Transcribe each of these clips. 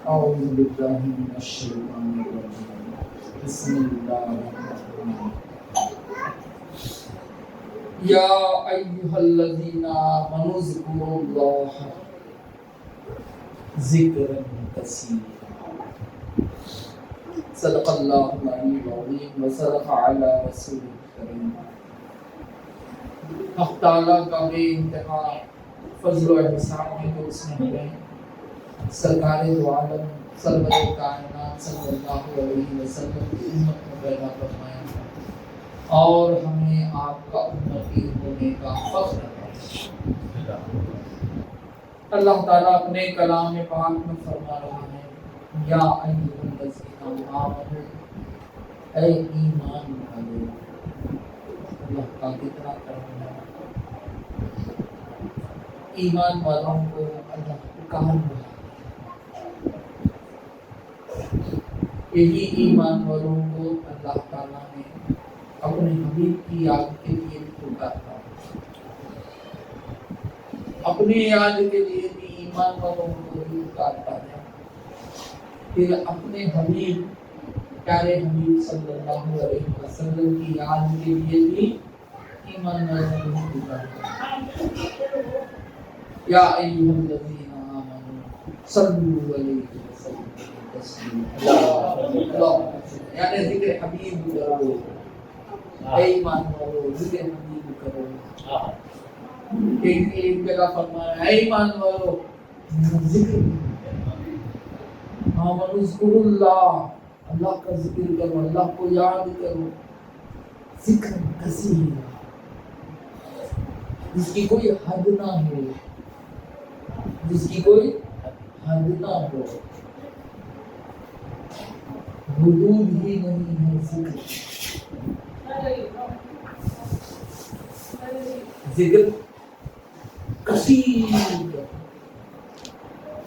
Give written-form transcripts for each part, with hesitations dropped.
اعوذ باللہ من الشیطان الرجیم بسم اللہ الرحمن الرحیم یا ایھا الذین آمنوا اذکروا اللہ ذکرا کثیرا صدق اللہ العلی العظیم وصدق علی رسولہ الکریم۔ حق تعالیٰ کا بے انتہا فضل و احسان ہے کہ اس نے ہمیں سرکار دو عالم سرور کائنات صلی اللہ علیہ وسلم کی امت میں پیدا فرمایا اور ہمیں آپ کا امتی ہونے کا فخر ہے۔ اللہ تعالیٰ اپنے کلام پاک میں فرما رہا ہے یا ایھا الذین آمنوا، اے ایمان والو۔ اللہ کا کتنا کرم ہے، ایمان والوں کو اللہ پکار رہا ہے۔ یہی ایمان والوں کو اللہ تعالیٰ نے اپنے حبیب کی یاد کے لیے پکارا، اپنی یاد کے لیے بھی ایمان والوں کو بھی پکارتا ہے، پھر اپنے حبیب پیارے حبیب صلی اللہ علیہ وسلم کی یاد کے لیے بھی ایمان والوں کو پکارتا ہے۔ یا ایھا الذین آمنوا صلوا علیہ وسلم یعنی ذکر حبیب کرو، اے ایمان والو ذکر حبیب کرو۔ ایک جگہ فرمایا اے ایمان والو ذکر آمنوا اذکروا اللہ، اللہ کا ذکر کرو، اللہ کو یاد کرو، ذکر کثیر، جس کی کوئی حد نہ ہو، جس کی کوئی حد نہ ہو، حدود ہی نہیں ہے ذکر۔ ذکر کثیر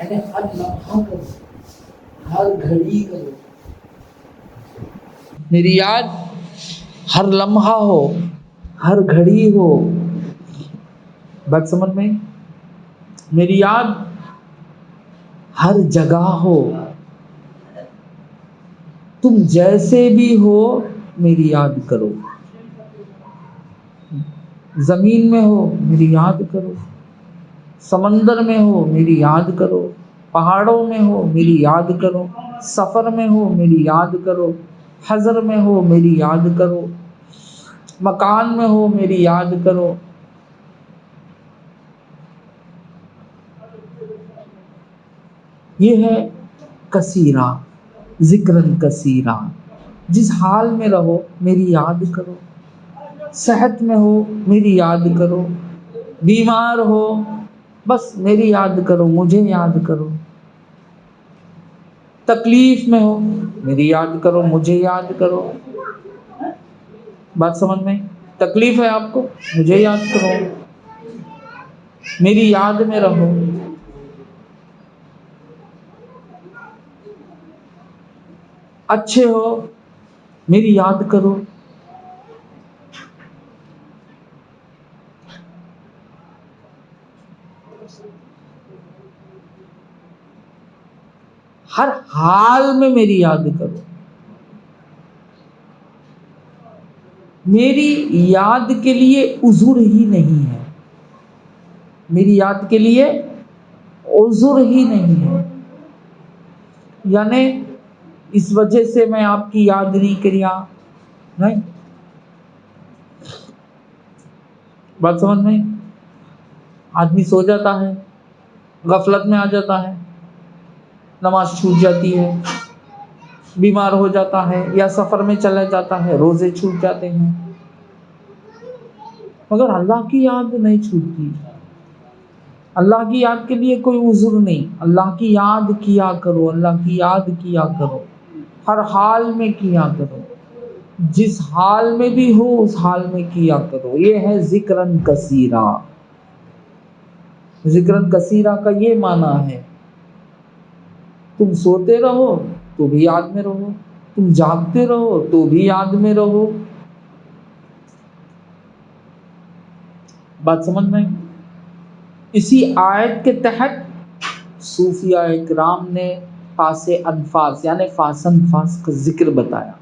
یعنی ہر لمحہ کرو، ہر گھڑی کرو، میری یاد ہر لمحہ ہو، ہر گھڑی ہو۔ بات سمجھ میں؟ میری یاد ہر جگہ ہو، تم جیسے بھی ہو میری یاد کرو، زمین میں ہو میری یاد کرو، سمندر میں ہو میری یاد کرو، پہاڑوں میں ہو میری یاد کرو، سفر میں ہو میری یاد کرو، حضر میں ہو میری یاد کرو، مکان میں ہو میری یاد کرو۔ یہ ہے کثیرہ، ذکرن کثیرہ، جس حال میں رہو میری یاد کرو، صحت میں ہو میری یاد کرو، بیمار ہو بس میری یاد کرو، مجھے یاد کرو، تکلیف میں ہو میری یاد کرو، مجھے یاد کرو۔ بات سمجھ میں؟ تکلیف ہے آپ کو، مجھے یاد کرو، میری یاد میں رہو۔ اچھے ہو میری یاد کرو، ہر حال میں میری یاد کرو۔ میری یاد کے لیے عذر ہی نہیں ہے، میری یاد کے لیے عذر ہی نہیں ہے، یعنی اس وجہ سے میں آپ کی یاد نہیں کیا، نہیں۔ بات سمجھ میں؟ آدمی سو جاتا ہے، غفلت میں آ جاتا ہے، نماز چھوٹ جاتی ہے، بیمار ہو جاتا ہے، یا سفر میں چلا جاتا ہے، روزے چھوٹ جاتے ہیں، مگر اللہ کی یاد نہیں چھوٹتی۔ اللہ کی یاد کے لیے کوئی عذر نہیں، اللہ کی یاد کیا کرو، اللہ کی یاد کیا کرو، ہر حال میں کیا کرو۔ جس حال میں بھی ہو اس حال میں کیا کرو. یہ ہے ذکرن کثیرا. ذکرن کثیرا کا یہ معنی ہے تم سوتے رہو تو بھی یاد میں رہو، تم جاگتے رہو تو بھی یاد میں رہو. بات سمجھ میں؟ اسی آیت کے تحت صوفیہ اکرام نے پاس انفاس یعنی فاس انفاس کا ذکر بتایا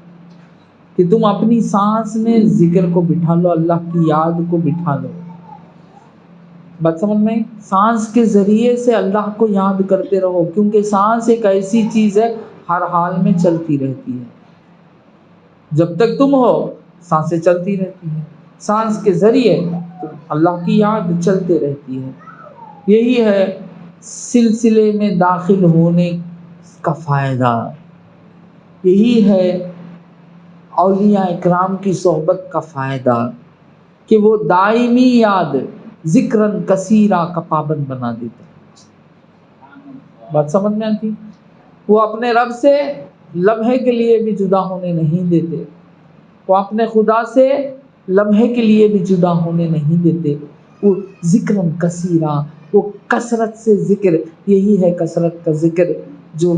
کہ تم اپنی سانس میں ذکر کو بٹھا لو، اللہ کی یاد کو بٹھا لو. بات سمجھ میں؟ سانس کے ذریعے سے اللہ کو یاد کرتے رہو، کیونکہ سانس ایک ایسی چیز ہے ہر حال میں چلتی رہتی ہے. جب تک تم ہو سانسیں چلتی رہتی ہیں، سانس کے ذریعے اللہ کی یاد چلتے رہتی ہے. یہی ہے سلسلے میں داخل ہونے کا فائدہ، یہی ہے اولیاء اکرام کی صحبت کا فائدہ کہ وہ دائمی یاد ذکرن کثیرہ کا پابند بنا دیتے ہیں. بات سمجھ میں آتی؟ وہ اپنے رب سے لمحے کے لیے بھی جدا ہونے نہیں دیتے، وہ اپنے خدا سے لمحے کے لیے بھی جدا ہونے نہیں دیتے. وہ ذکرن کثیرہ، وہ کثرت سے ذکر. یہی ہے کثرت کا ذکر جو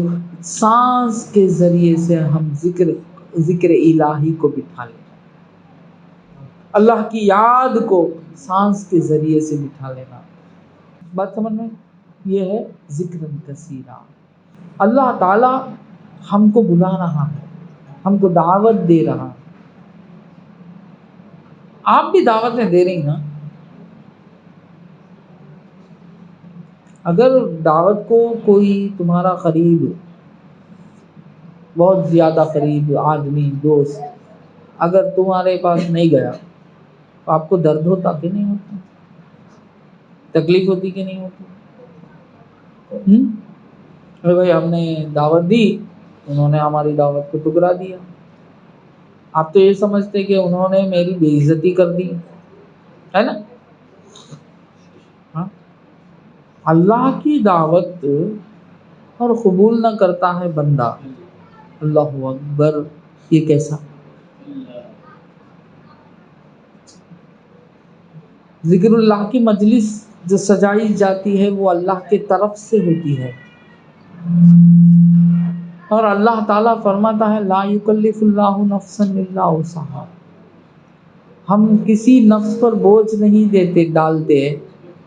سانس کے ذریعے سے ہم ذکر الہی کو بٹھا لیں، اللہ کی یاد کو سانس کے ذریعے سے بٹھا لینا. بات سمجھ میں؟ یہ ہے ذکر کثیرہ. اللہ تعالی ہم کو بلا رہا ہے، ہم کو دعوت دے رہا ہے. آپ بھی دعوتیں دے رہی نا. اگر دعوت کو کوئی تمہارا قریب، بہت زیادہ قریب آدمی، دوست اگر تمہارے پاس نہیں گیا تو آپ کو درد ہوتا کہ نہیں ہوتا؟ تکلیف ہوتی کہ نہیں ہوتی؟ ارے بھائی ہم نے دعوت دی، انہوں نے ہماری دعوت کو ٹکرا دیا. آپ تو یہ سمجھتے کہ انہوں نے میری بے عزتی کر دی ہے نا. ہاں؟ اللہ کی دعوت اور قبول نہ کرتا ہے بندہ. اللہ اکبر. یہ کیسا؟ ذکر اللہ کی مجلس جو سجائی جاتی ہے وہ اللہ کے طرف سے ہوتی ہے، اور اللہ تعالیٰ فرماتا ہے لا یکلف اللہ نفسا الا وسعہا. ہم کسی نفس پر بوجھ نہیں دیتے، ڈالتے.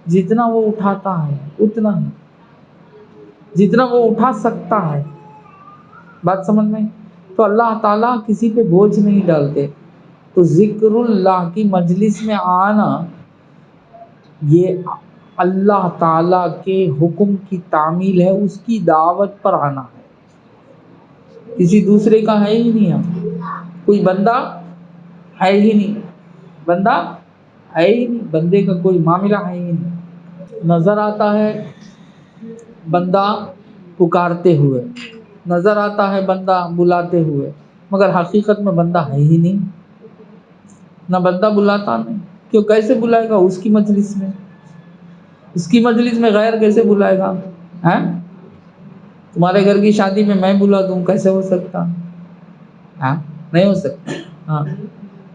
جتنا وہ اٹھاتا ہے اتنا ہی، جتنا وہ اٹھا سکتا ہے. بات سمجھ میں؟ تو اللہ تعالیٰ کسی پہ بوجھ نہیں ڈالتے. تو ذکر اللہ کی مجلس میں آنا یہ اللہ تعالیٰ کے حکم کی تعمیل ہے، اس کی دعوت پر آنا ہے، کسی دوسرے کا ہے ہی نہیں. کوئی بندہ ہے ہی نہیں، بندہ ہے ہی نہیں، بندے کا کوئی معاملہ ہے ہی نہیں. نظر آتا ہے بندہ پکارتے ہوئے، نظر آتا ہے بندہ بلاتے ہوئے، مگر حقیقت میں بندہ ہے ہی نہیں. نہ بندہ بلاتا نہیں، کیوں؟ کیسے بلائے گا اس کی مجلس میں؟ اس کی مجلس میں غیر کیسے بلائے گا؟ تمہارے گھر کی شادی میں میں بلا دوں، کیسے ہو سکتا؟ نہیں ہو سکتا. ہاں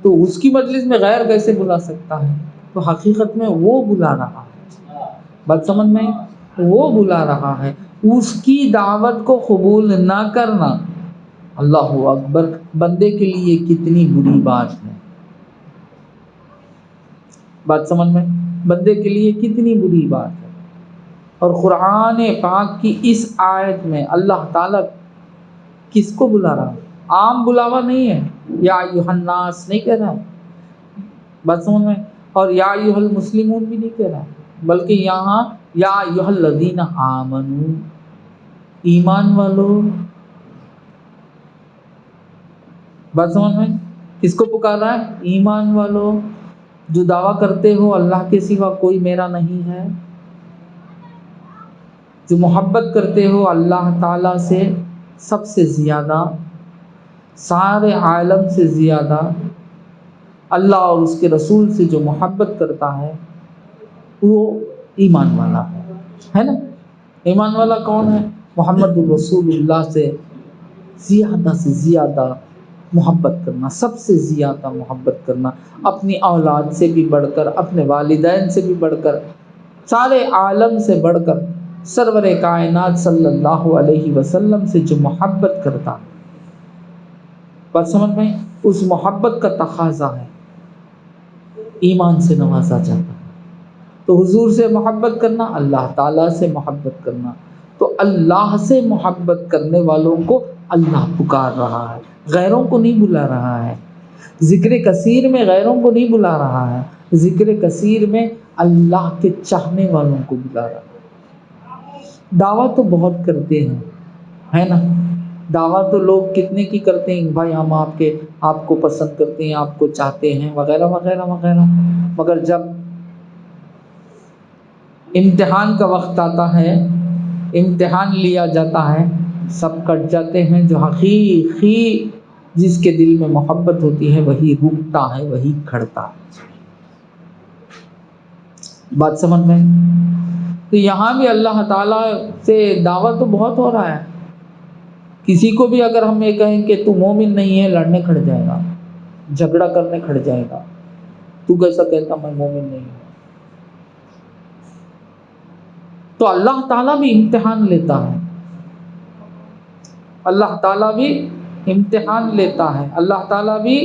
تو اس کی مجلس میں غیر کیسے بلا سکتا ہے؟ تو حقیقت میں وہ بلا رہا ہے. بات سمجھ میں؟ وہ بلا رہا ہے. اس کی دعوت کو قبول نہ کرنا، اللہ اکبر، بندے کے لیے کتنی بری بات ہے. بات سمجھ میں؟ بندے کے لیے کتنی بری بات ہے. اور قرآن پاک کی اس آیت میں اللہ تعالیٰ کس کو بلا رہا ہے؟ عام بلاوا نہیں ہے، یا ایھا الناس نہیں کہہ رہا ہے. بات سمجھ میں؟ اور یا ایھا المسلمون بھی نہیں کہہ رہا ہے، بلکہ یہاں یا ایھا الذین آمنو، ایمان والو. بات سمجھ میں؟ کس کو پکار رہا ہے؟ ایمان والو، جو دعویٰ کرتے ہو اللہ کے سوا کوئی میرا نہیں ہے، جو محبت کرتے ہو اللہ تعالیٰ سے سب سے زیادہ، سارے عالم سے زیادہ، اللہ اور اس کے رسول سے جو محبت کرتا ہے وہ ایمان والا ہے نا. ایمان والا کون ہے؟ محمد الرسول اللہ سے زیادہ محبت کرنا، سب سے زیادہ محبت کرنا، اپنی اولاد سے بھی بڑھ کر، اپنے والدین سے بھی بڑھ کر، سارے عالم سے بڑھ کر سرور کائنات صلی اللہ علیہ وسلم سے جو محبت کرتا ہے، بات سمجھ میں، اس محبت کا تقاضا ہے، ایمان سے نوازا جاتا ہے۔ تو حضور سے محبت کرنا، اللہ تعالیٰ سے محبت کرنا، تو اللہ سے محبت کرنے والوں کو اللہ پکار رہا ہے، غیروں کو نہیں بلا رہا ہے۔ ذکر کثیر میں غیروں کو نہیں بلا رہا ہے، ذکر کثیر میں اللہ کے چاہنے والوں کو بلا رہا ہے۔ دعویٰ تو بہت کرتے ہیں، ہے نا، دعویٰ تو لوگ کتنے کی کرتے ہیں، بھائی ہم آپ کو پسند کرتے ہیں، آپ کو چاہتے ہیں، وغیرہ وغیرہ وغیرہ، مگر جب امتحان کا وقت آتا ہے، امتحان لیا جاتا ہے، سب کٹ جاتے ہیں۔ جو حقیقی جس کے دل میں محبت ہوتی ہے وہی رکتا ہے، وہی کھڑتا ہے۔ بات سمجھ میں؟ تو یہاں بھی اللہ تعالیٰ سے دعوت تو بہت ہو رہا ہے۔ کسی کو بھی اگر ہم یہ کہیں کہ تو مومن نہیں ہے، لڑنے کھڑ جائے گا، جھگڑا کرنے کھڑ جائے گا، تو کیسا کہتا میں مومن نہیں ہوں؟ تو اللہ تعالیٰ بھی امتحان لیتا ہے، اللہ تعالیٰ بھی امتحان لیتا ہے، اللہ تعالیٰ بھی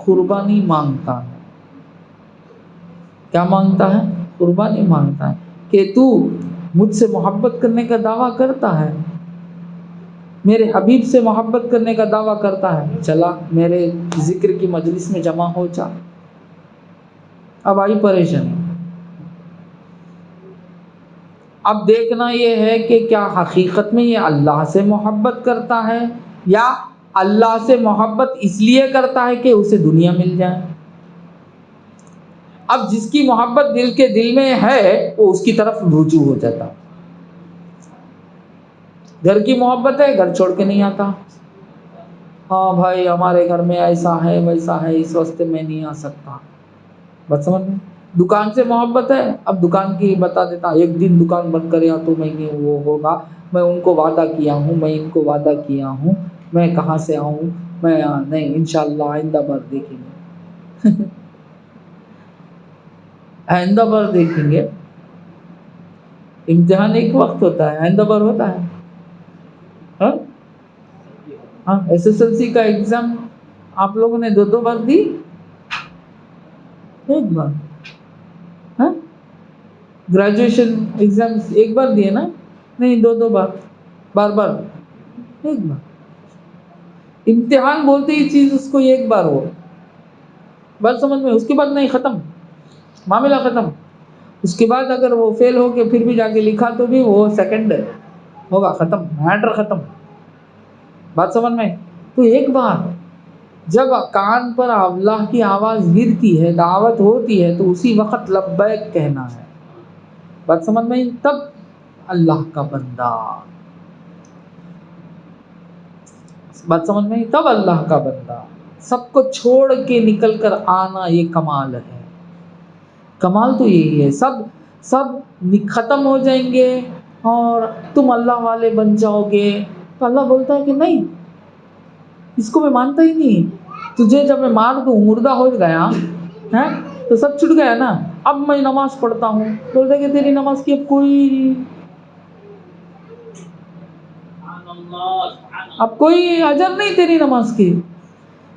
قربانی مانگتا ہے۔ کیا مانگتا ہے؟ قربانی مانگتا ہے کہ تو مجھ سے محبت کرنے کا دعویٰ کرتا ہے، میرے حبیب سے محبت کرنے کا دعویٰ کرتا ہے، چلا میرے ذکر کی مجلس میں جمع ہو جا۔ اب آئی پریشانی۔ اب دیکھنا یہ ہے کہ کیا حقیقت میں یہ اللہ سے محبت کرتا ہے یا اللہ سے محبت اس لیے کرتا ہے کہ اسے دنیا مل جائے۔ اب جس کی محبت دل کے دل میں ہے وہ اس کی طرف رجوع ہو جاتا۔ گھر کی محبت ہے، گھر چھوڑ کے نہیں آتا، ہاں بھائی ہمارے گھر میں ایسا ہے ویسا ہے، اس واسطے میں نہیں آ سکتا۔ بات سمجھ میں؟ دکان سے محبت ہے، اب دکان کی بتا دیتا، ایک دن دکان بند کرے تو میں نے وہ ہوگا، میں ان کو وعدہ کیا ہوں، میں ان کو وعدہ کیا ہوں، میں کہاں سے آؤں، میں نہیں، انشاءاللہ آئندہ بار دیکھیں گے آئندہ بار دیکھیں گے۔ امتحان ایک وقت ہوتا ہے، آئندہ بار ہوتا ہے؟ ہاں، SSLC کا ایگزام آپ لوگوں نے دو بار دی؟ ایک بار؟ ہاں، گریجویشن ایگزام ایک بار دیے نا؟ نہیں، دو بار، بار بار ایک بار۔ امتحان بولتے ہی چیز اس کو ایک بار ہو، بات سمجھ میں؟ اس کے بعد نہیں، ختم، معاملہ ختم۔ اس کے بعد اگر وہ فیل ہو کے پھر بھی جا کے لکھا تو بھی وہ سیکنڈ ہوگا، ختم، میٹر ختم، بات سمجھ میں؟ تو ایک بار جب کان پر اللہ کی آواز گرتی ہے، دعوت ہوتی ہے، تو اسی وقت لبیک کہنا ہے، بات سمجھ میں؟ تب اللہ کا بندہ، بات سمجھ میں؟ تب اللہ کا بندہ، سب کو چھوڑ کے نکل کر آنا، یہ کمال ہے۔ کمال تو یہی ہے، سب ختم ہو جائیں گے اور تم اللہ والے بن جاؤ گے، تو اللہ بولتا ہے کہ نہیں، اس کو میں مانتا ہی نہیں۔ تجھے جب میں مار دوں، مردہ ہو گیا ہے تو سب چھٹ گیا نا، اب میں نماز پڑھتا ہوں، بولتا ہے کہ تیری نماز کی اب کوئی اجر نہیں تیری نماز کی،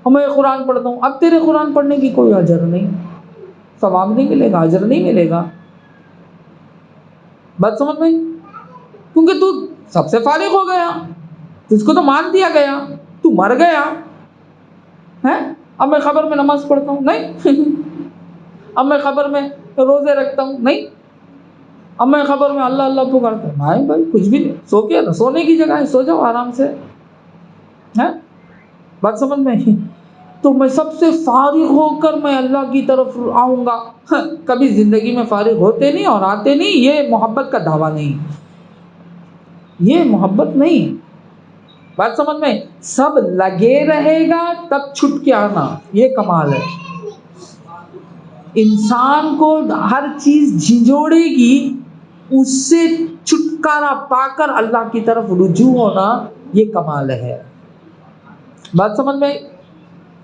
اور میں قرآن پڑھتا ہوں، اب تیرے قرآن پڑھنے کی کوئی اجر نہیں، ثواب نہیں ملے گا، اجر نہیں ملے گا، بات سمجھ میں؟ کیونکہ تو سب سے فارغ ہو گیا، تجھ کو تو مان دیا گیا، تو مر گیا ہے۔ اب میں خبر میں نماز پڑھتا ہوں، نہیں اب میں خبر میں روزے رکھتا ہوں، نہیں اب میں خبر میں اللہ اللہ پکارتا ہوں، نہیں بھائی کچھ بھی نہیں، سو کے نا، سونے کی جگہ ہے، سو جاؤ آرام سے، ہے بات سمجھ میں؟ تو میں سب سے فارغ ہو کر میں اللہ کی طرف آؤں گا، کبھی زندگی میں فارغ ہوتے نہیں اور آتے نہیں، یہ محبت کا دعویٰ نہیں، یہ محبت نہیں، بات سمجھ میں؟ سب لگے رہے گا تب چھٹ کے آنا، یہ کمال ہے۔ انسان کو ہر چیز جھنجھوڑے گی، اس سے چھٹکارا پا کر اللہ کی طرف رجوع ہونا، یہ کمال ہے، بات سمجھ میں؟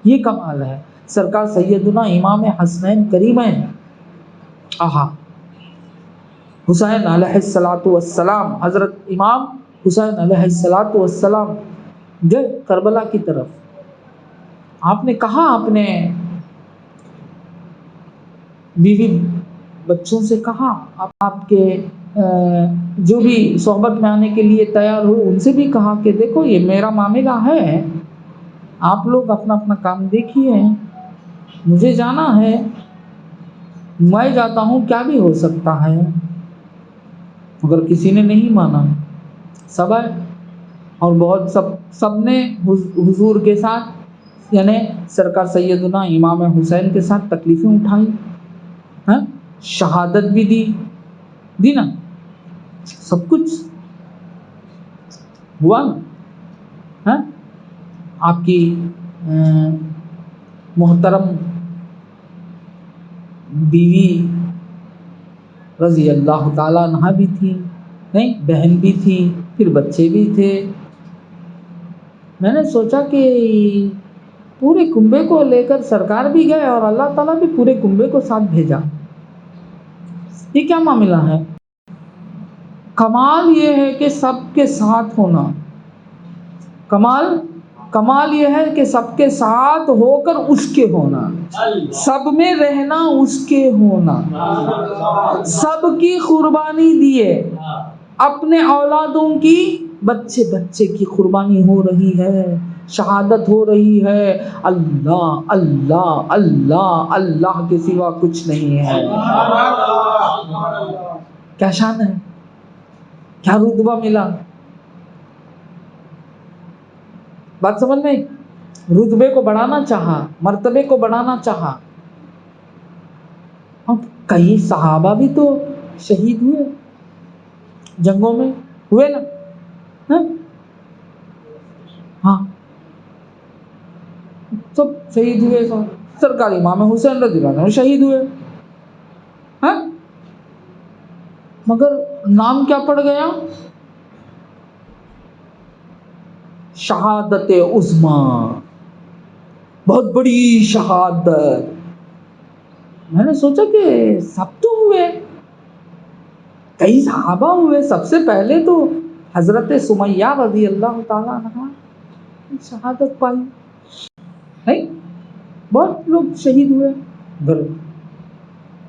یہ کمال ہے۔ سرکار سیدنا امام حسنین کریمین حسین علیہ السلام، حضرت امام حسین علیہ السلام گئے کربلا کی طرف۔ آپ نے کہا اپنے بیوی بچوں سے کہا، آپ کے جو بھی صحبت میں آنے کے لیے تیار ہوئے ان سے بھی کہا کہ دیکھو یہ میرا معاملہ ہے، آپ لوگ اپنا اپنا کام دیکھیے، مجھے جانا ہے، میں جاتا ہوں، کیا بھی ہو سکتا ہے۔ مگر کسی نے نہیں مانا، سب آئے اور بہت سب نے حضور کے ساتھ یعنی سرکار سیدنا امام حسین کے ساتھ تکلیفیں اٹھائی، شہادت بھی دی نا، سب کچھ ہوا نا۔ آپ کی محترم بیوی رضی اللہ تعالیٰ عنہا بھی تھی، نہیں بہن بھی تھی، پھر بچے بھی تھے۔ میں نے سوچا کہ پورے کنبے کو لے کر سرکار بھی گئے اور اللہ تعالیٰ بھی پورے کنبے کو ساتھ بھیجا، یہ کیا معاملہ ہے؟ کمال یہ ہے کہ سب کے ساتھ ہونا، کمال یہ ہے کہ سب کے ساتھ ہو کر اس کے ہونا، سب میں رہنا اس کے ہونا، سب کی قربانی دیے، اپنے اولادوں کی، بچے کی قربانی ہو رہی ہے، شہادت ہو رہی ہے، اللہ اللہ اللہ اللہ کے سوا کچھ نہیں ہے۔ کیا شان ہے، کیا رتبہ ملا، بات سمجھ میں؟ رتبے کو بڑھانا چاہا، مرتبے کو بڑھانا چاہا۔ کئی صحابہ بھی تو شہید ہوئے، جنگوں میں ہوئے نا، ہاں سب شہید ہوئے، سرکار امام حسین رضی اللہ عنہ شہید ہوئے، ہاں مگر نام کیا پڑ گیا؟ شہادت عظمی، بہت بڑی شہادت۔ میں نے سوچا کہ سب تو ہوئے، کئی صحابہ ہوئے، سب سے پہلے تو حضرت سمیہ رضی اللہ تعالیٰ عنہا شہادت پائی، نہیں بہت لوگ شہید ہوئے، مگر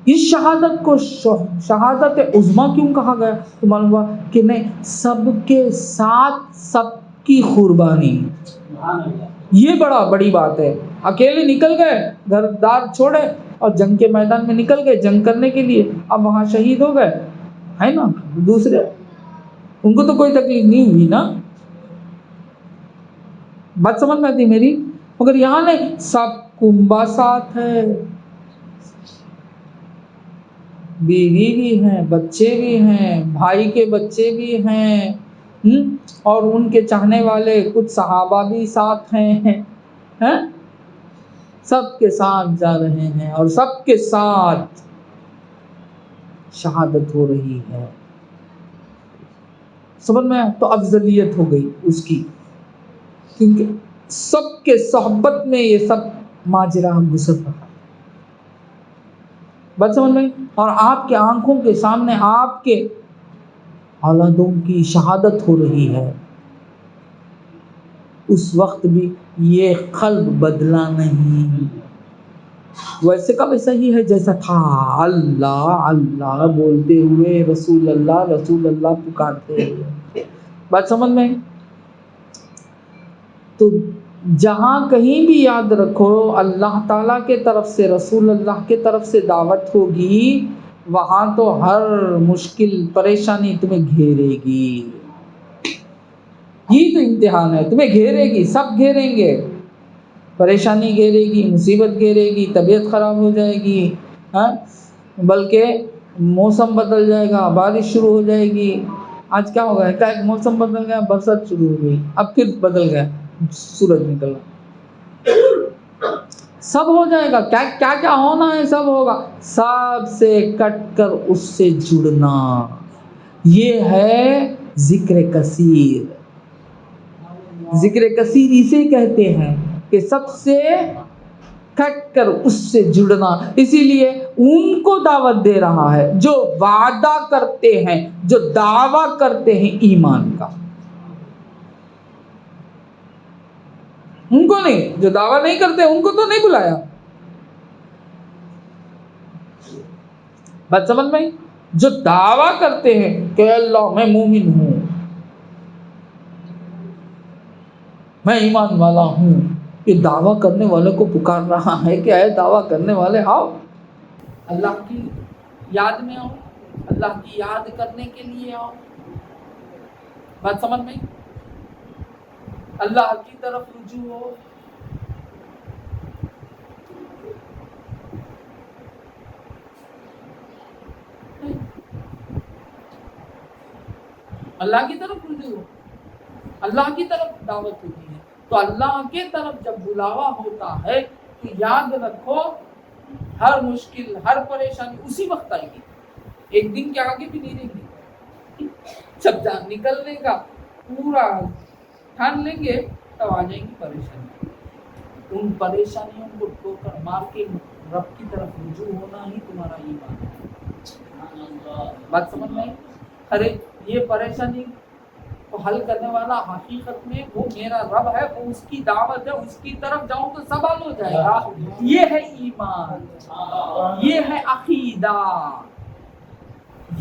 اس شہادت کو شہادت عظمی کیوں کہا گیا؟ تو معلوم ہوا کہ نہیں، سب کے ساتھ سب کی قربانی، یہ بڑی بات ہے۔ اکیلے نکل گئے، گھر دار چھوڑے اور جنگ کے میدان میں نکل گئے جنگ کرنے کے لیے، اب وہاں شہید ہو گئے، ہے نا، دوسرے ان کو تو کوئی تکلیف نہیں ہوئی نا، بات سمجھ میں آتی میری؟ مگر یہاں نہیں، سب کنبا ساتھ ہے، بیوی بھی ہیں، بچے بھی ہیں، بھائی کے بچے بھی ہیں، اور ان کے چاہنے والے کچھ صحابہ بھی ساتھ ہیں، سب کے ساتھ جا رہے ہیں اور سب کے ساتھ شہادت ہو رہی ہے، سمجھ میں؟ تو افضلیت ہو گئی اس کی، کیونکہ سب کے صحبت میں یہ سب ماجرا گزر رہا ہے، بات سمجھ میں؟ اور آپ کے آنکھوں کے سامنے آپ کے اولادوں کی شہادت ہو رہی ہے، اس وقت بھی یہ قلب بدلا نہیں، ویسے کا ویسا ہی ہے جیسا تھا، اللہ اللہ بولتے ہوئے، رسول اللہ پکارتے ہوئے، بات سمجھ میں؟ تو جہاں کہیں بھی یاد رکھو اللہ تعالیٰ کے طرف سے، رسول اللہ کے طرف سے دعوت ہوگی، وہاں تو ہر مشکل پریشانی تمہیں گھیرے گی، یہ تو امتحان ہے، تمہیں گھیرے گی، سب گھیریں گے، پریشانی گھیرے گی، مصیبت گھیرے گی، طبیعت خراب ہو جائے گی، بلکہ موسم بدل جائے گا، بارش شروع ہو جائے گی، آج کیا ہو گیا، ایک موسم بدل گیا، برسات شروع ہو گئی، اب پھر بدل گیا، سورج نکلا، سب ہو جائے گا، کیا کیا ہونا ہے سب ہوگا، سب سے کٹ کر اس سے جڑنا، یہ ہے ذکر کثیر۔ ذکر کثیر اسے کہتے ہیں کہ سب سے تھک کر اس سے جڑنا. اسی لیے ان کو دعوت دے رہا ہے جو وعدہ کرتے ہیں، جو دعویٰ کرتے ہیں ایمان کا. ان کو نہیں، جو دعویٰ نہیں کرتے ان کو تو نہیں بلایا. بات سمجھ میں؟ جو دعویٰ کرتے ہیں کہ اللہ میں مومن ہوں، میں ایمان والا ہوں، یہ دعویٰ کرنے والوں کو پکار رہا ہے کہ اے دعویٰ کرنے والے آؤ، اللہ کی یاد میں آؤ، اللہ کی یاد کرنے کے لیے آؤ. بات سمجھ میں؟ اللہ کی طرف رجوع ہو. اللہ کی طرف رجوع ہو، اللہ کی طرف دعوت ہوتی ہے. تو اللہ کی طرف جب بلاوا ہوتا ہے تو یاد رکھو ہر مشکل، ہر پریشانی اسی وقت آئے گی، ایک دن کے آگے بھی نہیں رہیں گی. جب جان نکلنے کا پورا ٹھان لیں گے تب آ جائیں گی پریشانی. ان پریشانیوں کو ٹھوکر مار کے رب کی طرف رجوع ہونا ہی تمہارا ایمان ہے. بات سمجھ میں؟ ارے یہ پریشانی کو حل کرنے والا حقیقت میں وہ میرا رب ہے، وہ اس کی دعوت ہے، اس کی طرف جاؤں تو سب حل ہو جائے گا. یہ ہے ایمان، یہ ہے عقیدہ،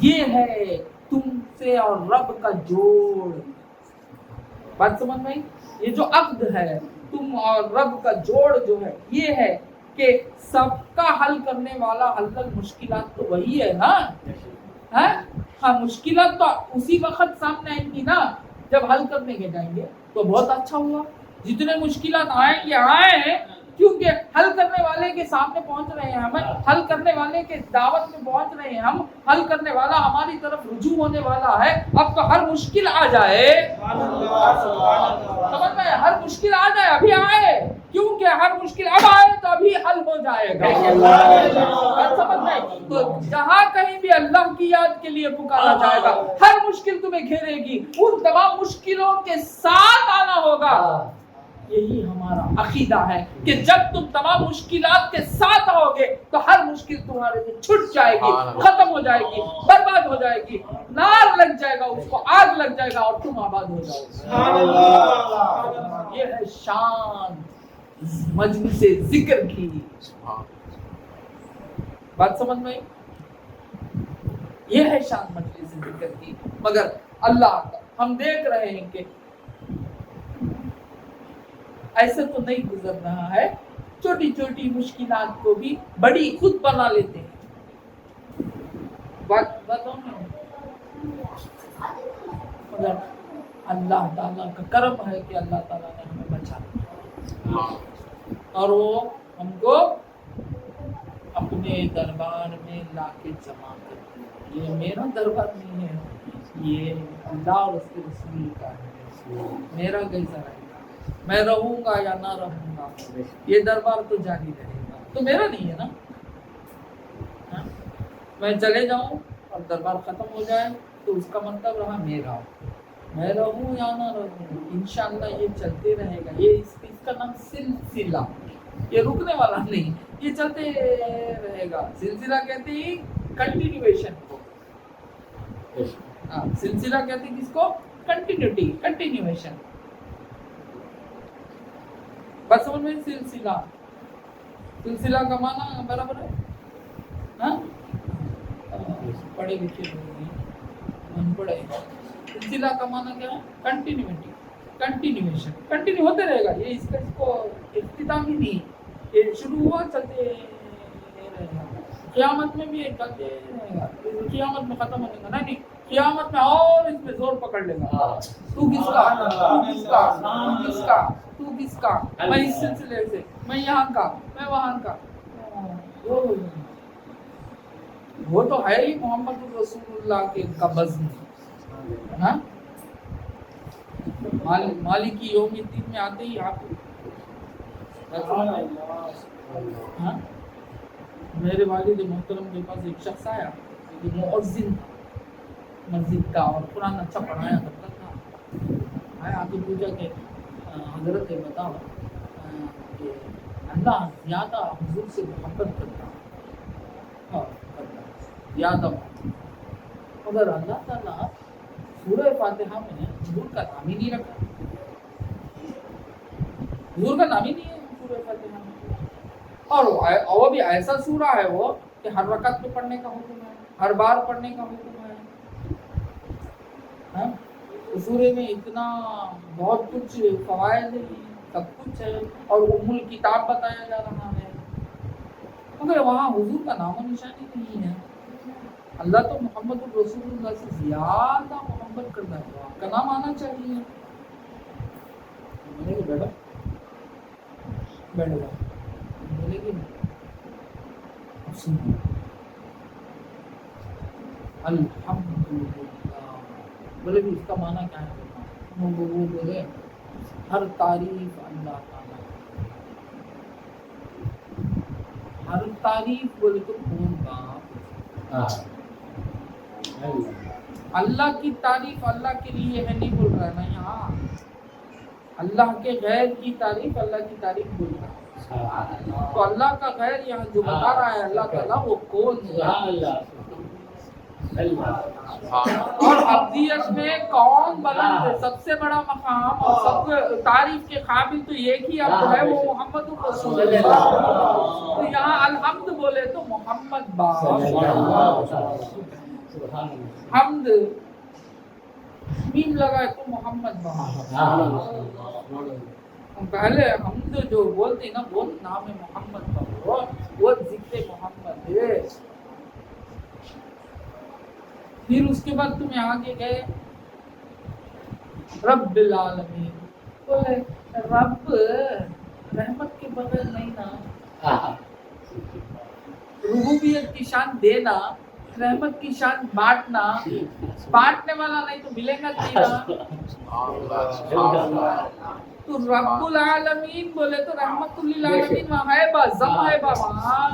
یہ ہے تم سے اور رب کا جوڑ. بات سمجھ میں؟ یہ جو عقد ہے تم اور رب کا جوڑ جو ہے یہ ہے کہ سب کا حل کرنے والا حل مشکلات تو وہی ہے نا. ہاں مشکلات تو اسی وقت سامنے آئیں گی نا جب حل کرنے کے جائیں گے. تو بہت اچھا ہوا جتنے مشکلات آئیں گے آئے، کیونکہ حل کرنے والے کے سامنے پہنچ رہے ہیں، ہمیں حل کرنے والے کے دعوت میں پہنچ رہے ہیں، ہم حل کرنے والا ہماری طرف رجوع ہونے والا ہے. اب تو ہر مشکل آ جائے، سمجھ میں؟ ہر مشکل آ جائے، ابھی آئے، کیونکہ ہر مشکل اب آئے تو ابھی حل ہو جائے گا. سمجھ میں؟ تو جہاں کہیں بھی اللہ کی یاد کے لیے پکارا جائے گا، ہر مشکل تمہیں گھیرے گی، ان تمام مشکلوں کے ساتھ آنا ہوگا. یہی ہمارا عقیدہ ہے کہ جب تم تمام مشکلات کے ساتھ آؤ گے تو ہر مشکل تمہارے سے چھٹ جائے گی، ختم ہو جائے گی، برباد ہو جائے گی، نار لگ جائے گا، اس کو آگ لگ جائے گا اور تم آباد ہو جاؤ گے. یہ ہے شان مجلس ذکر کی. بات سمجھ میں؟ یہ ہے شان مجلس ذکر کی. مگر اللہ ہم دیکھ رہے ہیں کہ ایسے تو نہیں گزر رہا ہے، چھوٹی چھوٹی مشکلات کو بھی بڑی خود بنا لیتے ہیں. مگر اللہ تعالیٰ کا کرم ہے کہ اللہ تعالیٰ نے ہمیں بچا لیا اور وہ ہم کو اپنے دربار میں لا کے جمع کر دیا. یہ میرا دربار نہیں ہے، یہ اللہ اور اس کے رسول کا ہے. میرا کیسا رہے گا، میں رہوں گا یا نہ رہوں گا، یہ دربار تو جاری رہے گا، تو میرا نہیں ہے نا. میں چلے جاؤں اور دربار ختم ہو جائے تو اس کا مطلب رہا میرا. میں رہوں یا نہ رہوں، انشاءاللہ یہ چلتے رہے گا. یہ اس کا نام سلسلہ، یہ رکنے والا نہیں، یہ چلتے رہے گا. سلسلہ کہتے ہیں کنٹینیویشن کو. سلسلہ کہتے ہیں کس کو؟ Continuity, continuation. بس سمجھ میں؟ سلسلہ کا معنی برابر ہے. پڑھے لکھے لوگ ہیں، ان پڑھے. سلسلہ کا معنی کیا ہے؟ کنٹینیوٹی، کنٹینیویشن، کنٹینیو ہوتے رہے گا. یہ اس کو اختتام ہی نہیں، یہ شروع ہوا چلتے رہے گا. قیامت میں بھی یہ چلتے رہے گا، قیامت میں ختم ہونے کا نہیں. قیامت میں اور اس میں زور پکڑ لے گا. تو کس کا، تو کس کا، تو کس کا، تو کس کا، میں اس سلسلے سے، میں یہاں کا، میں وہاں کا. وہ تو ہے ہی محمد رسول اللہ کے کا بزم. مالکی یوم الدین میں آتے ہی آپ میرے والد محترم کے پاس ایک شخص آیا جو مؤذن تھا مسجد کا اور قرآن اچھا پڑھایا کرتا تھا. آیا آ کے پوچھا کہ حضرت بتاؤ کہ اللہ زیادہ حضور سے محبت کرتا ہے، ہاں کرتا ہے زیادہ محبت. مگر اللہ تعالیٰ سورہ فاتحہ میں حضور کا نام ہی نہیں رکھا، حضور کا نام ہی نہیں ہے سورہ فاتحہ میں. اور وہ بھی ایسا سورہ ہے وہ کہ ہر رکعت میں پڑھنے کا حکم ہے، ہر بار پڑھنے کا حکم ہے. سورے میں اتنا بہت کچھ فوائد ہے، سب کچھ ہے، اور ام الکتاب بتایا جا رہا ہے، مگر وہاں حضور کا نام و نشانی نہیں ہے. اللہ تو محمد الرسول اللہ سے زیادہ محبت کرتا ہے، آپ کا نام آنا چاہیے. بولے گی بیٹا بیٹھ جا، بولے گی الحمدللہ، بولے بھی اس کا معنی کیا ہے؟ وہ بولے ہر تعریف اللہ تعالیٰ، ہر تعریف. بولے تو کون کا؟ اللہ کی تعریف اللہ کے لیے ہے، نہیں بول رہا ہے نا یہاں. اللہ کے غیر کی تعریف اللہ کی تعریف بول رہا ہے. تو اللہ کا غیر یہاں جو بتا رہا ہے اللہ تعالیٰ، وہ کون ہے؟ اور ابدیت میں کون بلند ہے، سب سے بڑا مقام اور سب تعریف کے قابل تو ایک ہی اب ہے، وہ محمد الرسول اللہ. تو یہاں الحمد بولے تو محمد باپ حمد میم لگائے تو محمد باپ. پہلے حمد جو بولتے نا وہ نام محمد باپ، وہ ذکر محمد ہے. پھر اس کے بعد تمہیں آگے گئے رب العالمین. بولے رب رحمت کے بغیر نہیں نا، ربوبیت کی شان دینا، رحمت کی شان بانٹنا، بانٹنے والا نہیں تو ملے گا نہیں نا. تو رب العالمین بولے تو رحمت للعالمین وہاں ہے با، زم ہے با وہاں.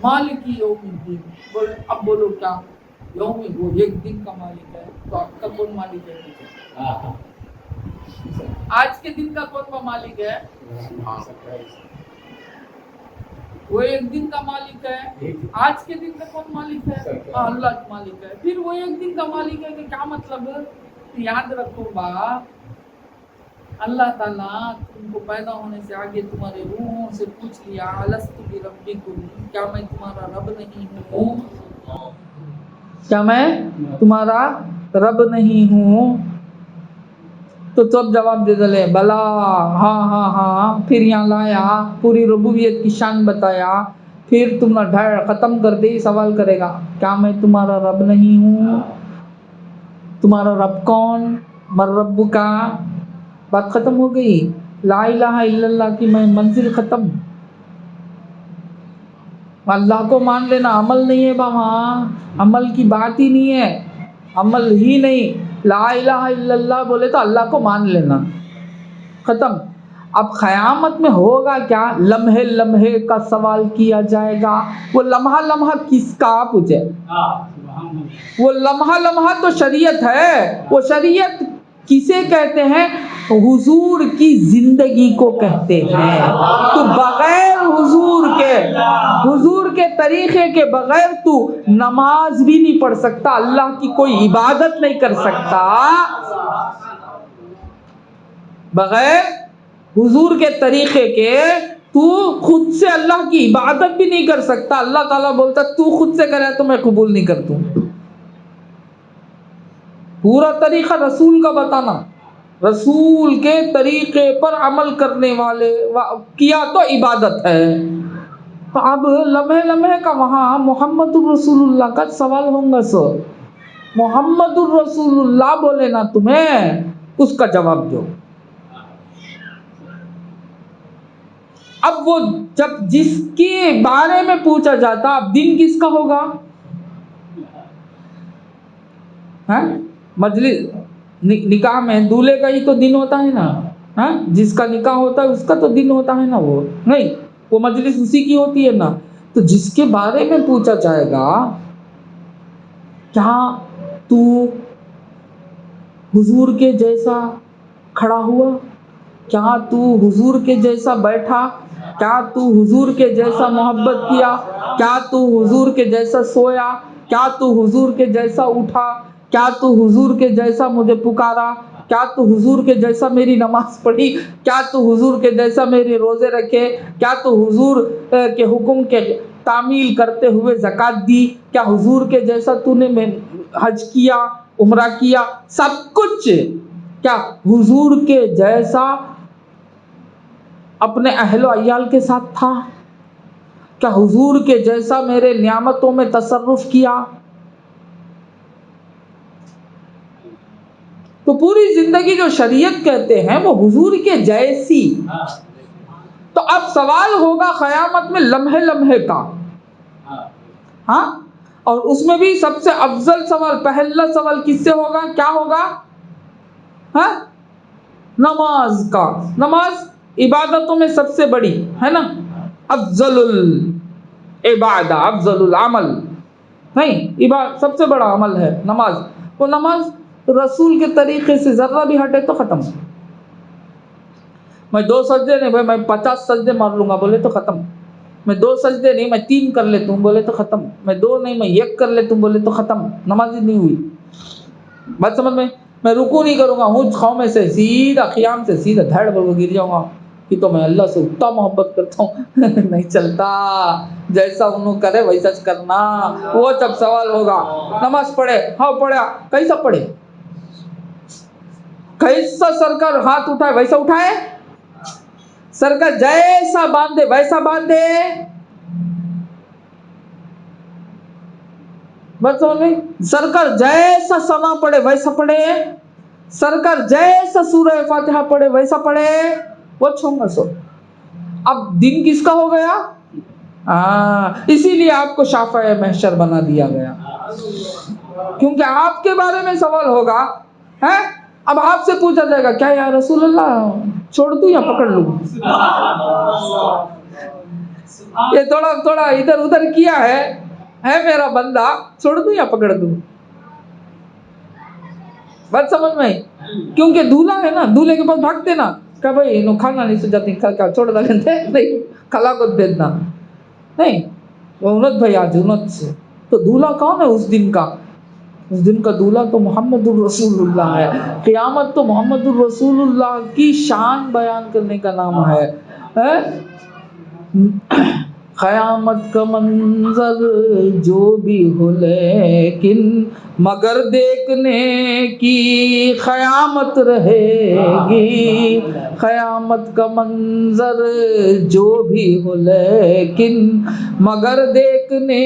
مالک یوم الدین، بولے اب بولو کیا؟ یوم وہ ایک دن کا مالک ہے، تو آپ کا کون مالک ہے؟ آج کے دن کا کون مالک ہے؟ وہ ایک دن کا مالک ہے. آج کے دن کا کون مالک ہے؟ اللہ کا مالک ہے. پھر وہ ایک دن کا مالک ہے کہ کیا مطلب؟ یاد رکھو با، اللہ تعالیٰ تم کو پیدا ہونے سے آگے تمہارے روحوں سے پوچھ لیا الست بربکم، کیا میں تمہارا رب نہیں ہوں؟ کیا میں تمہارا رب نہیں ہوں؟ تو تب جواب دے دلے بلا، ہاں ہاں ہاں. پھر یہاں لایا پوری ربوبیت کی شان بتایا. پھر تم نہ ڈھیر ختم کر دے سوال کرے گا کیا میں تمہارا رب نہیں ہوں؟ تمہارا رب کون؟ مر رب کا. بات ختم ہو گئی. لا الہ الا اللہ کی میں منزل ختم. اللہ کو مان لینا عمل نہیں ہے وہاں، عمل کی بات ہی نہیں ہے، عمل ہی نہیں. لا الہ الا اللہ بولے تو اللہ کو مان لینا، ختم. اب قیامت میں ہوگا کیا؟ لمحے لمحے کا سوال کیا جائے گا. وہ لمحہ لمحہ کس کا پوچھے؟ وہ لمحہ لمحہ تو شریعت ہے. وہ شریعت کسے کہتے ہیں؟ حضور کی زندگی کو کہتے ہیں. تو بغیر حضور کے طریقے کے بغیر تو نماز بھی نہیں پڑھ سکتا، اللہ کی کوئی عبادت نہیں کر سکتا. بغیر حضور کے طریقے کے تو خود سے اللہ کی عبادت بھی نہیں کر سکتا. اللہ تعالیٰ بولتا تو خود سے کرے تو میں قبول نہیں کرتا ہوں. پورا طریقہ رسول کا بتانا، رسول کے طریقے پر عمل کرنے والے کیا تو عبادت ہے. تو اب لمحے لمحے کا وہاں محمد الرسول اللہ کا سوال ہوں گا. سو محمد الرسول اللہ بولے نا تمہیں، اس کا جواب دو. اب وہ جب جس کے بارے میں پوچھا جاتا، اب دن کس کا ہوگا؟ مجلس نکاح میں دولہے کا ہی تو دن ہوتا ہے نا. جس کا نکاح ہوتا ہے اس کا تو دن ہوتا ہے نا. وہ نہیں، وہ مجلس اسی کی ہوتی ہے نا. تو جس کے بارے میں پوچھا جائے گا کیا تو حضور کے جیسا کھڑا ہوا؟ کیا تو حضور کے جیسا بیٹھا؟ کیا تو حضور کے جیسا محبت کیا؟ کیا تو حضور کے جیسا سویا؟ کیا تو حضور کے جیسا اٹھا؟ کیا تو حضور کے جیسا مجھے پکارا؟ کیا تو حضور کے جیسا میری نماز پڑھی؟ کیا تو حضور کے جیسا میرے روزے رکھے؟ کیا تو حضور کے حکم کے تعمیل کرتے ہوئے زکوٰۃ دی؟ کیا حضور کے جیسا تو نے حج کیا، عمرہ کیا؟ سب کچھ کیا حضور کے جیسا اپنے اہل و عیال کے ساتھ تھا؟ کیا حضور کے جیسا میرے نعمتوں میں تصرف کیا؟ تو پوری زندگی جو شریعت کہتے ہیں وہ حضور کے جیسی. تو اب سوال ہوگا قیامت میں لمحے لمحے کا، ہاں، اور اس میں بھی سب سے افضل سوال، پہلا سوال کس سے ہوگا؟ کیا ہوگا؟ ہاں، نماز کا. نماز عبادتوں میں سب سے بڑی ہے نا، افضل العبادہ، افضل العمل، نہیں سب سے بڑا عمل ہے نماز. وہ نماز رسول کے طریقے سے ذرہ بھی ہٹے تو ختم. میں 2 سجدے نہیں بھائی، میں 50 سجدے مار لوں گا بولے تو ختم. میں 2 سجدے نہیں، میں 3 کر لیتا ہوں بولے تو ختم. میں 2 نہیں، میں 1 کر لیتا ہوں بولے تو ختم. نماز ہی نہیں ہوئی. بات سمجھ میں رکوع نہیں کروں گا، ہوں خاؤں میں سے سیدھا قیام سے سیدھا دھڑ بول گر جاؤں گا کہ تو میں اللہ سے اتنا محبت کرتا ہوں. نہیں چلتا. جیسا انہوں کرے ویسا کرنا. وہ جب سوال ہوگا نماز پڑھے، ہاں پڑھا، کیسا پڑھے؟ کیسا سرکار ہاتھ اٹھائے ویسا اٹھائے؟ سرکار جیسا باندھے ویسا باندھے؟ بس سرکار جیسا ثنا پڑھے ویسا پڑھے؟ سرکار جیسا سورہ فاتحہ پڑھے ویسا پڑھے؟ وہ چھوڑنا سو. اب دن کس کا ہو گیا؟ اسی لیے آپ کو شافع محشر بنا دیا گیا، کیونکہ آپ کے بارے میں سوال ہوگا. اب آپ سے پوچھا جائے گا، کیا یا رسول اللہ چھوڑ دوں یا پکڑ لوں؟ یہ تھوڑا ادھر ادھر کیا ہے میرا بندہ، چھوڑ دوں یا پکڑ دوں؟ بات سمجھ میں؟ کیونکہ دولہا ہے نا، دولہے کے پاس بھاگتے نا کہ بھائی انہوں کھانا نہیں سجاتی، چھوڑ دا لیتے نہیں، کھلا کو دینا نہیں. وہ انت بھائی آج انت سے تو دولہا کون ہے اس دن کا؟ اس دن کا دولہا تو محمد الرسول اللہ ہے. قیامت تو محمد الرسول اللہ کی شان بیان کرنے کا نام ہے. قیامت کا منظر جو بھی ہو لیکن مگر دیکھنے کی قیامت رہے گی. قیامت کا منظر جو بھی ہو لیکن مگر دیکھنے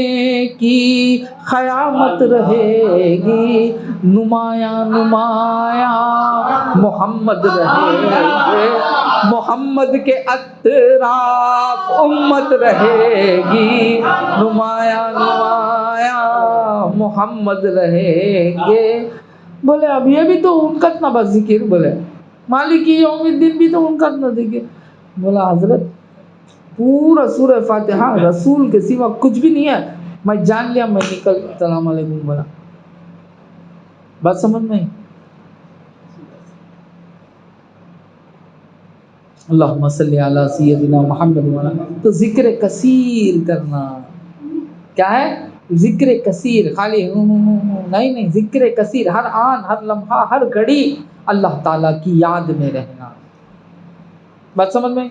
کی قیامت رہے گی. نمایاں نمایاں محمد رہے گے، محمد کے اطراف امت رہے گی. نمایاں نمایاں محمد رہیں گے. بولے اب یہ بھی تو ان کا اتنا ذکر، بولے مالک یوم الدین بھی تو ان کا اتنا ذکر. بولا حضرت پورا سورہ فاتحہ رسول کے سوا کچھ بھی نہیں ہے. میں جان لیا، میں نکل السلام علیکم بولا. بات سمجھ میں؟ اللہم صلی علی سیدنا محمد وعلی. تو ذکر کثیر کرنا کیا ہے؟ ذکر کثیر، خالی نہیں، ذکر کثیر، ہر آن ہر لمحہ ہر گھڑی اللہ تعالیٰ کی یاد میں رہنا. بات سمجھ میں؟